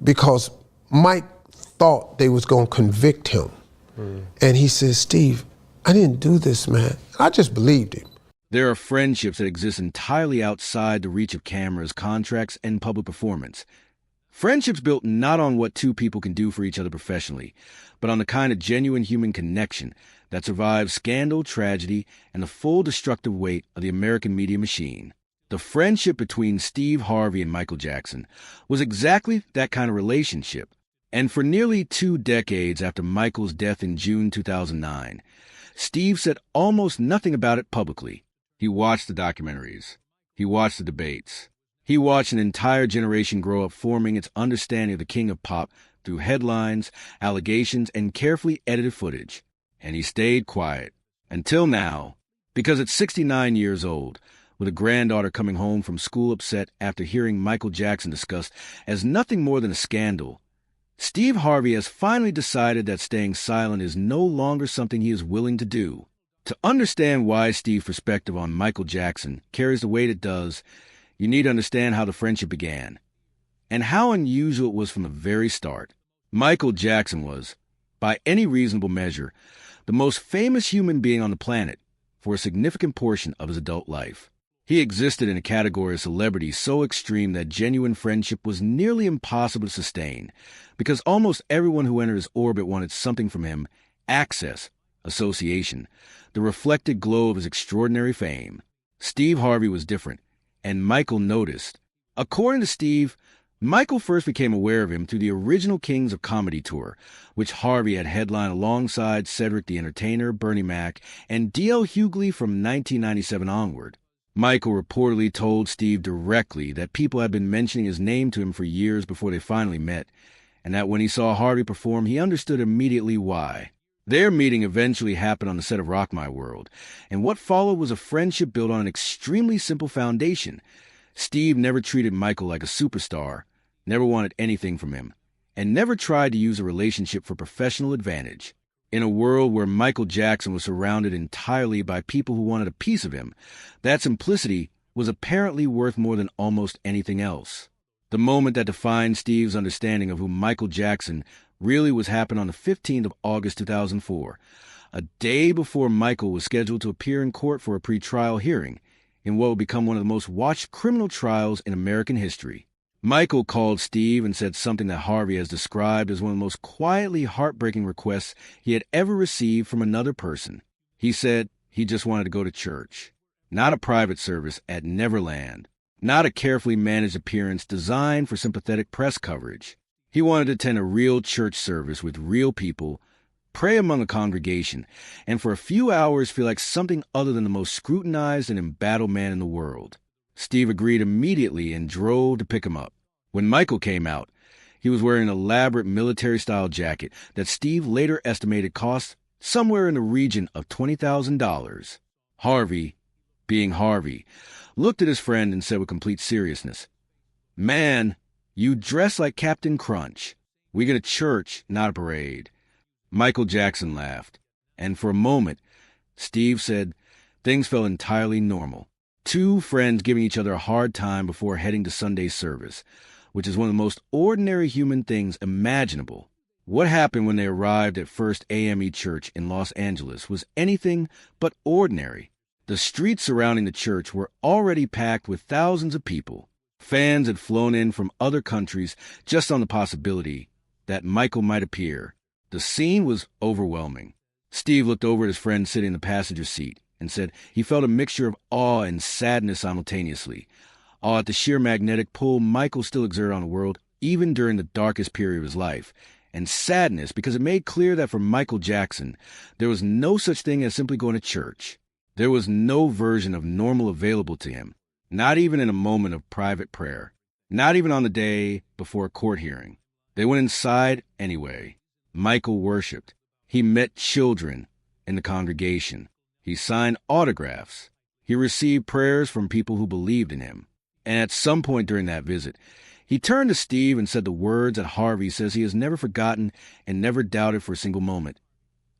because Mike thought they was gonna convict him. And he says, Steve, I didn't do this, man. I just believed him. There are friendships that exist entirely outside the reach of cameras, contracts, and public performance. Friendships built not on what two people can do for each other professionally, but on the kind of genuine human connection that survives scandal, tragedy, and the full destructive weight of the American media machine. The friendship between Steve Harvey and Michael Jackson was exactly that kind of relationship. And for nearly 2 decades after Michael's death in June 2009, Steve said almost nothing about it publicly. He watched the documentaries. He watched the debates. He watched an entire generation grow up forming its understanding of the king of pop through headlines, allegations, and carefully edited footage. And he stayed quiet. Until now, because at 69 years old, with a granddaughter coming home from school upset after hearing Michael Jackson discussed as nothing more than a scandal, Steve Harvey has finally decided that staying silent is no longer something he is willing to do. To understand why Steve's perspective on Michael Jackson carries the weight it does, you need to understand how the friendship began, and how unusual it was from the very start. Michael Jackson was, by any reasonable measure, the most famous human being on the planet for a significant portion of his adult life. He existed in a category of celebrity so extreme that genuine friendship was nearly impossible to sustain, because almost everyone who entered his orbit wanted something from him: access, association, the reflected glow of his extraordinary fame. Steve Harvey was different, and Michael noticed. According to Steve, Michael first became aware of him through the original Kings of Comedy tour, which Harvey had headlined alongside Cedric the Entertainer, Bernie Mac, and D.L. Hughley from 1997 onward. Michael reportedly told Steve directly that people had been mentioning his name to him for years before they finally met, and that when he saw Harvey perform, he understood immediately why. Their meeting eventually happened on the set of Rock My World, and what followed was a friendship built on an extremely simple foundation. Steve never treated Michael like a superstar, never wanted anything from him, and never tried to use a relationship for professional advantage. In a world where Michael Jackson was surrounded entirely by people who wanted a piece of him, that simplicity was apparently worth more than almost anything else. The moment that defined Steve's understanding of who Michael Jackson really was happened on the 15th of August 2004, a day before Michael was scheduled to appear in court for a pretrial hearing in what would become one of the most watched criminal trials in American history. Michael called Steve and said something that Harvey has described as one of the most quietly heartbreaking requests he had ever received from another person. He said he just wanted to go to church, not a private service at Neverland, not a carefully managed appearance designed for sympathetic press coverage. He wanted to attend a real church service with real people, pray among a congregation, and for a few hours feel like something other than the most scrutinized and embattled man in the world. Steve agreed immediately and drove to pick him up. When Michael came out, he was wearing an elaborate military-style jacket that Steve later estimated cost somewhere in the region of $20,000. Harvey, being Harvey, looked at his friend and said with complete seriousness, "Man, you dress like Captain Crunch. We go to church, not a parade." Michael Jackson laughed, and for a moment, Steve said things felt entirely normal. Two friends giving each other a hard time before heading to Sunday service, which is one of the most ordinary human things imaginable. What happened when they arrived at First AME Church in Los Angeles was anything but ordinary. The streets surrounding the church were already packed with thousands of people. Fans had flown in from other countries just on the possibility that Michael might appear. The scene was overwhelming. Steve looked over at his friend sitting in the passenger seat and said he felt a mixture of awe and sadness simultaneously. Awe at the sheer magnetic pull Michael still exerted on the world, even during the darkest period of his life, and sadness because it made clear that for Michael Jackson, there was no such thing as simply going to church. There was no version of normal available to him, not even in a moment of private prayer, not even on the day before a court hearing. They went inside anyway. Michael worshiped. He met children in the congregation. He signed autographs. He received prayers from people who believed in him. And at some point during that visit, he turned to Steve and said the words that Harvey says he has never forgotten and never doubted for a single moment.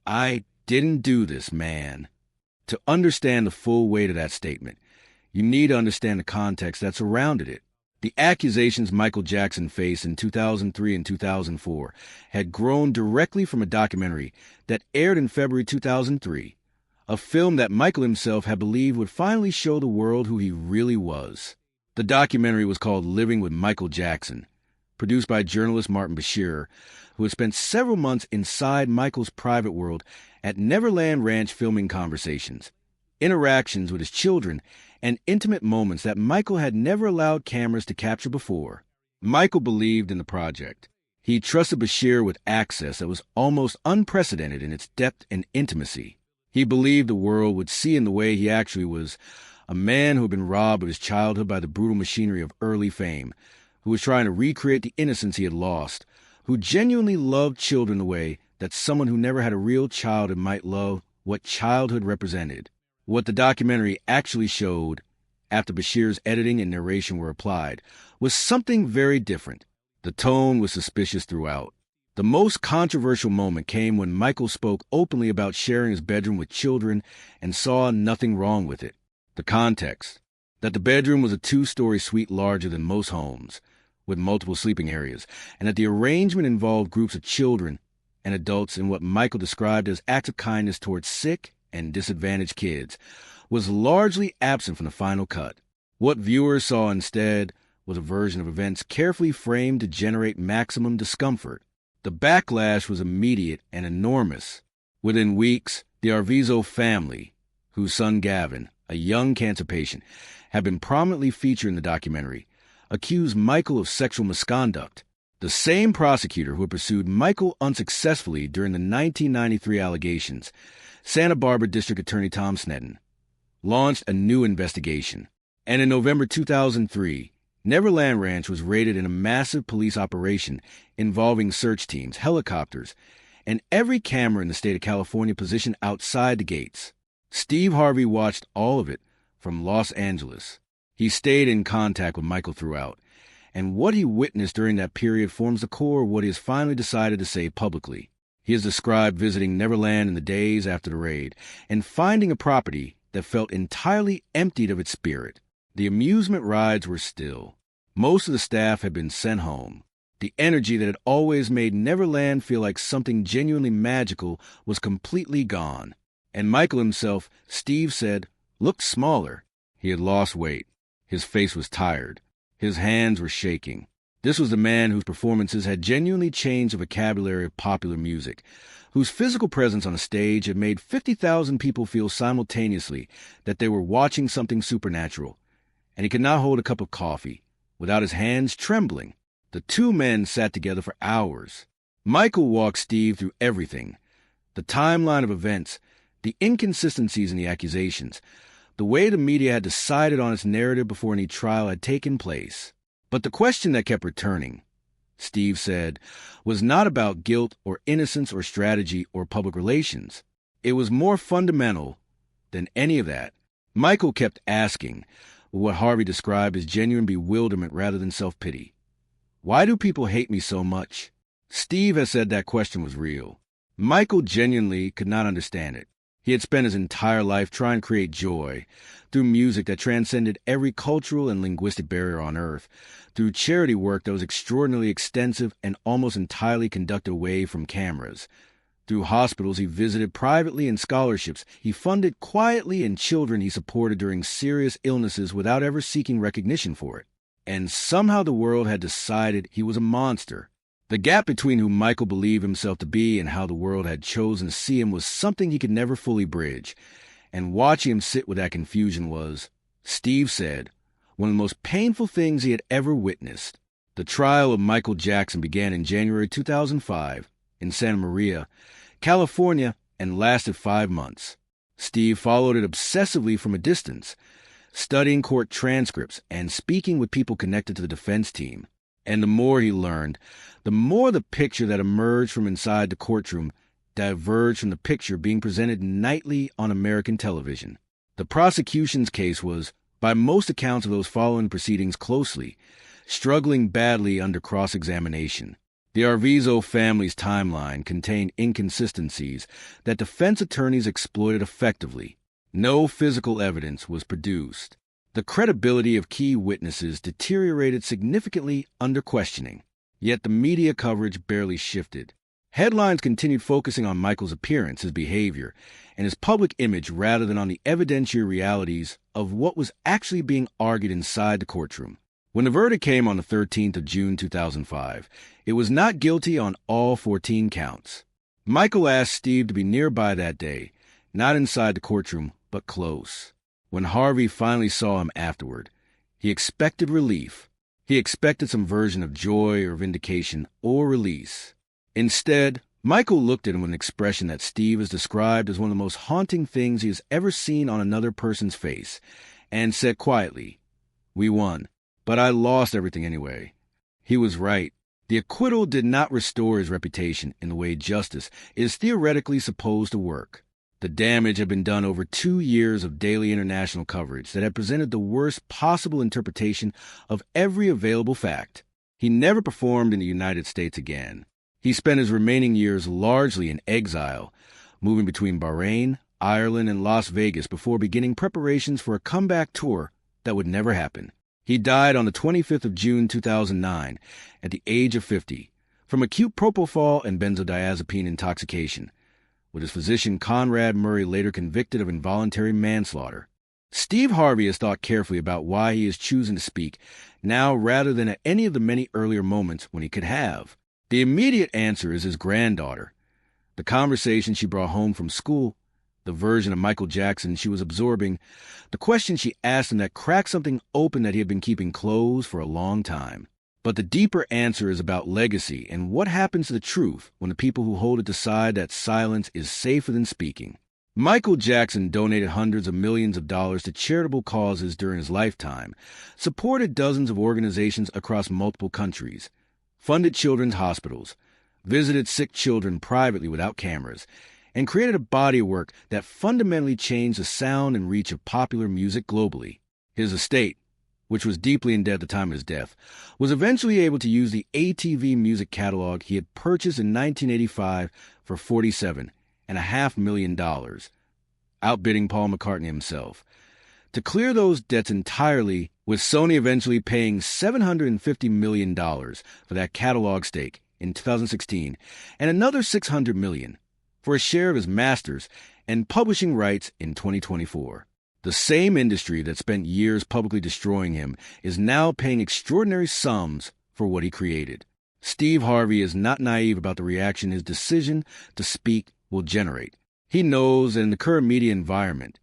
"I didn't do this, man." To understand the full weight of that statement, you need to understand the context that surrounded it. The accusations Michael Jackson faced in 2003 and 2004 had grown directly from a documentary that aired in February 2003, a film that Michael himself had believed would finally show the world who he really was. The documentary was called Living with Michael Jackson, produced by journalist Martin Bashir, who had spent several months inside Michael's private world at Neverland Ranch filming conversations, interactions with his children, and intimate moments that Michael had never allowed cameras to capture before. Michael believed in the project. He trusted Bashir with access that was almost unprecedented in its depth and intimacy. He believed the world would see in the way he actually was, a man who had been robbed of his childhood by the brutal machinery of early fame, who was trying to recreate the innocence he had lost, who genuinely loved children the way that someone who never had a real childhood might love what childhood represented. What the documentary actually showed, after Bashir's editing and narration were applied, was something very different. The tone was suspicious throughout. The most controversial moment came when Michael spoke openly about sharing his bedroom with children and saw nothing wrong with it. The context: that the bedroom was a 2-story suite larger than most homes, with multiple sleeping areas, and that the arrangement involved groups of children and adults in what Michael described as acts of kindness towards sick and disadvantaged kids, was largely absent from the final cut. What viewers saw instead was a version of events carefully framed to generate maximum discomfort. The backlash was immediate and enormous. Within weeks, the Arvizo family, whose son Gavin, a young cancer patient, had been prominently featured in the documentary, accused Michael of sexual misconduct. The same prosecutor who had pursued Michael unsuccessfully during the 1993 allegations, Santa Barbara District Attorney Tom Sneddon, launched a new investigation. And in November 2003, Neverland Ranch was raided in a massive police operation involving search teams, helicopters, and every camera in the state of California positioned outside the gates. Steve Harvey watched all of it from Los Angeles. He stayed in contact with Michael throughout, and what he witnessed during that period forms the core of what he has finally decided to say publicly. He has described visiting Neverland in the days after the raid and finding a property that felt entirely emptied of its spirit. The amusement rides were still. Most of the staff had been sent home. The energy that had always made Neverland feel like something genuinely magical was completely gone. And Michael himself, Steve said, looked smaller. He had lost weight. His face was tired. His hands were shaking. This was the man whose performances had genuinely changed the vocabulary of popular music, whose physical presence on a stage had made 50,000 people feel simultaneously that they were watching something supernatural, and he could not hold a cup of coffee without his hands trembling. The two men sat together for hours. Michael walked Steve through everything: the timeline of events, the inconsistencies in the accusations, the way the media had decided on its narrative before any trial had taken place. But the question that kept returning, Steve said, was not about guilt or innocence or strategy or public relations. It was more fundamental than any of that. Michael kept asking what Harvey described as genuine bewilderment rather than self-pity. Why do people hate me so much? Steve has said that question was real. Michael genuinely could not understand it. He had spent his entire life trying to create joy through music that transcended every cultural and linguistic barrier on earth, through charity work that was extraordinarily extensive and almost entirely conducted away from cameras, through hospitals he visited privately and scholarships he funded quietly and children he supported during serious illnesses without ever seeking recognition for it. And somehow the world had decided he was a monster. The gap between who Michael believed himself to be and how the world had chosen to see him was something he could never fully bridge. And watching him sit with that confusion was, Steve said, one of the most painful things he had ever witnessed. The trial of Michael Jackson began in January 2005 in Santa Maria, California, and lasted 5 months. Steve followed it obsessively from a distance, studying court transcripts and speaking with people connected to the defense team. And the more he learned, the more the picture that emerged from inside the courtroom diverged from the picture being presented nightly on American television. The prosecution's case was, by most accounts of those following the proceedings closely, struggling badly under cross-examination. The Arvizo family's timeline contained inconsistencies that defense attorneys exploited effectively. No physical evidence was produced. The credibility of key witnesses deteriorated significantly under questioning, yet the media coverage barely shifted. Headlines continued focusing on Michael's appearance, his behavior, and his public image rather than on the evidentiary realities of what was actually being argued inside the courtroom. When the verdict came on the 13th of June 2005, it was not guilty on all 14 counts. Michael asked Steve to be nearby that day, not inside the courtroom, but close. When Harvey finally saw him afterward, he expected relief. He expected some version of joy or vindication or release. Instead, Michael looked at him with an expression that Steve has described as one of the most haunting things he has ever seen on another person's face, and said quietly, "We won, but I lost everything anyway." He was right. The acquittal did not restore his reputation in the way justice is theoretically supposed to work. The damage had been done over 2 years of daily international coverage that had presented the worst possible interpretation of every available fact. He never performed in the United States again. He spent his remaining years largely in exile, moving between Bahrain, Ireland, and Las Vegas before beginning preparations for a comeback tour that would never happen. He died on the 25th of June 2009 at the age of 50 from acute propofol and benzodiazepine intoxication, with his physician Conrad Murray later convicted of involuntary manslaughter. Steve Harvey has thought carefully about why he is choosing to speak now rather than at any of the many earlier moments when he could have. The immediate answer is his granddaughter. The conversation she brought home from school, the version of Michael Jackson she was absorbing, the question she asked him that cracked something open that he had been keeping closed for a long time. But the deeper answer is about legacy and what happens to the truth when the people who hold it decide that silence is safer than speaking. Michael Jackson donated hundreds of millions of dollars to charitable causes during his lifetime, supported dozens of organizations across multiple countries, funded children's hospitals, visited sick children privately without cameras, and created a body of work that fundamentally changed the sound and reach of popular music globally. His estate, which was deeply in debt at the time of his death, was eventually able to use the ATV music catalog he had purchased in 1985 for $47.5 million, outbidding Paul McCartney himself, to clear those debts entirely, with Sony eventually paying $750 million for that catalog stake in 2016 and another $600 million for a share of his masters and publishing rights in 2024. The same industry that spent years publicly destroying him is now paying extraordinary sums for what he created. Steve Harvey is not naive about the reaction his decision to speak will generate. He knows that in the current media environment,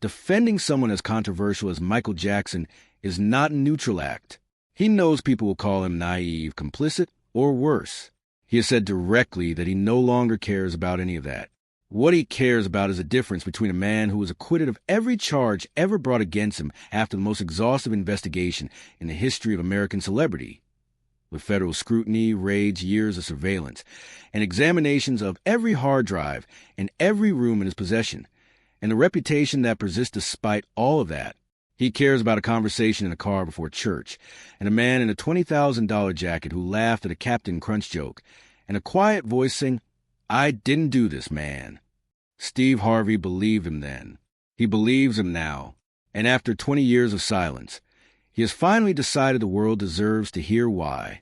defending someone as controversial as Michael Jackson is not a neutral act. He knows people will call him naive, complicit, or worse. He has said directly that he no longer cares about any of that. What he cares about is the difference between a man who was acquitted of every charge ever brought against him after the most exhaustive investigation in the history of American celebrity, with federal scrutiny, raids, years of surveillance, and examinations of every hard drive and every room in his possession, and the reputation that persists despite all of that. He cares about a conversation in a car before church, and a man in a $20,000 jacket who laughed at a Captain Crunch joke, and a quiet voice saying, "I didn't do this, man." Steve Harvey believed him then. He believes him now. And after 20 years of silence, he has finally decided the world deserves to hear why.